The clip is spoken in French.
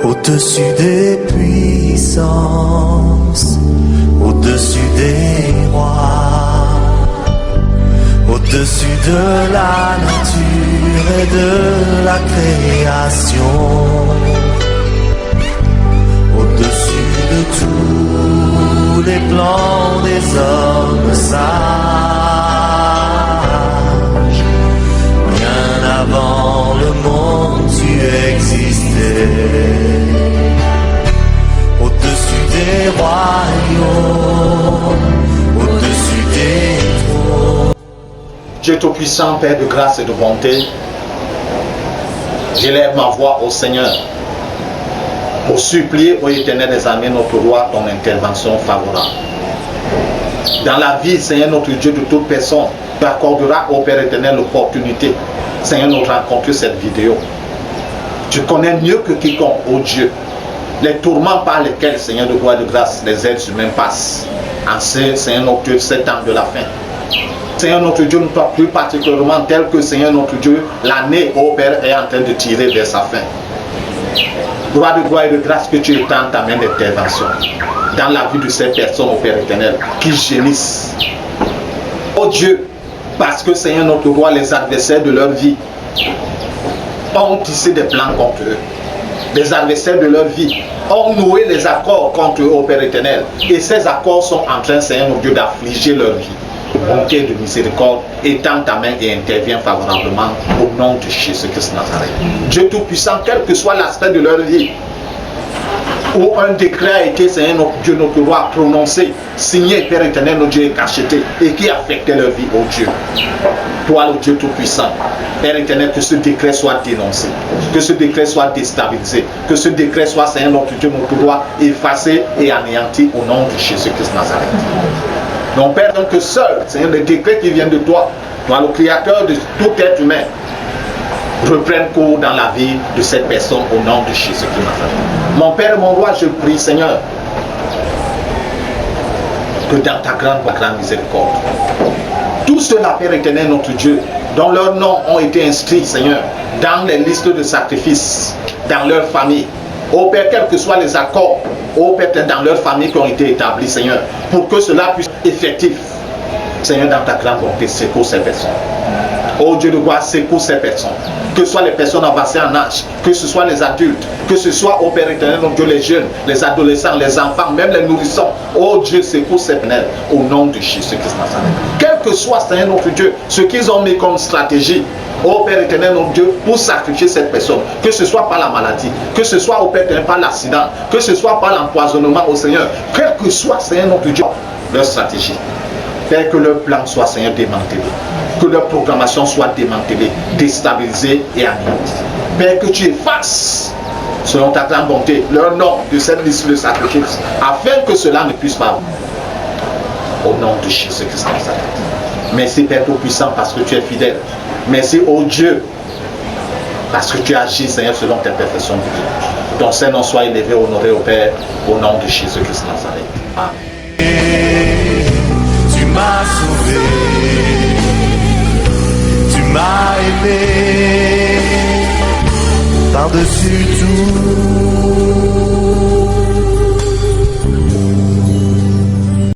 Au-dessus des puissances, au-dessus des rois, au-dessus de la nature et de la création, au-dessus de tous les plans des hommes sages, bien avant le monde tu existais. Au-dessus des royaumes, au-dessus des trônes. Dieu Tout-Puissant, Père de grâce et de bonté, j'élève ma voix au Seigneur pour supplier au Éternel des armées, notre roi, ton intervention favorable. Dans la vie, Seigneur notre Dieu, de toute personne, tu accorderas au Père éternel l'opportunité, Seigneur, de rencontrer cette vidéo. Tu connais mieux que quiconque, ô Dieu, les tourments par lesquels, Seigneur de gloire et de grâce, les êtres humains passent en ce, Seigneur notre Dieu, cet temps de la fin. Seigneur notre Dieu, nous sommes plus particulièrement tel que, Seigneur notre Dieu, l'année, ô Père, est en train de tirer vers sa fin. Gloire et de grâce que tu étends ta main d'intervention dans la vie de ces personnes, ô Père éternel, qui gémissent. Ô Dieu, parce que, Seigneur notre roi, les adversaires de leur vie ont tissé des plans contre eux. Les adversaires de leur vie ont noué les accords contre eux, ô Père éternel. Et ces accords sont en train, Seigneur notre Dieu, d'affliger leur vie. Bonté de miséricorde, étends ta main et interviens favorablement au nom de Jésus-Christ Nazareth. Dieu Tout-Puissant, quel que soit l'aspect de leur vie, où un décret a été, Seigneur notre Dieu, notre roi, prononcé, signé, Père éternel, notre Dieu, et cacheté, et qui affectait leur vie, ô Dieu. Toi, le Dieu Tout-Puissant, Père éternel, que ce décret soit dénoncé, que ce décret soit déstabilisé, que ce décret soit, Seigneur notre Dieu, notre roi, effacé et anéanti au nom de Jésus-Christ Nazareth. Donc, Père, donc que seul, Seigneur, le décret qui vient de toi, toi, le Créateur de tout être humain, reprenne cours dans la vie de cette personne au nom de Jésus-Christ Nazareth. Mon Père, mon roi, je prie, Seigneur, que dans ta grande miséricorde, tous ceux-là, Père éternel, notre Dieu, dont leurs noms ont été inscrits, Seigneur, dans les listes de sacrifices, dans leur famille, ô Père, quels que soient les accords, ô Père, dans leur famille qui ont été établis, Seigneur, pour que cela puisse être effectif, Seigneur, dans ta grande bonté, secours ces personnes. Ô Dieu de gloire, secours ces personnes. Que ce soit les personnes avancées en âge, que ce soit les adultes, que ce soit, ô Père éternel, notre Dieu, les jeunes, les adolescents, les enfants, même les nourrissons. Ô Dieu, secours ces personnes au nom de Jésus-Christ Nazareth. Quel que soit, Seigneur notre Dieu, ce qu'ils ont mis comme stratégie, ô Père éternel, notre Dieu, pour sacrifier cette personne, que ce soit par la maladie, que ce soit, ô Père éternel, par l'accident, que ce soit par l'empoisonnement, au Seigneur, quel que soit, Seigneur notre Dieu, leur stratégie. Père, que leur plan soit, Seigneur, démantelé, que leur programmation soit démantelée, déstabilisée et anéantie. Père, que tu effaces, selon ta grande bonté, leur nom de cette liste de sacrifices, afin que cela ne puisse pas. Au nom de Jésus-Christ Nazareth. Merci, Père Tout-Puissant, parce que tu es fidèle. Merci, ô Dieu, parce que tu agis, Seigneur, selon tes perfections divines. Ton Saint-Nom soit élevé, honoré au Père, au nom de Jésus-Christ Nazareth. Amen. Tu m'as sauvé, tu m'as aimé, par-dessus tout.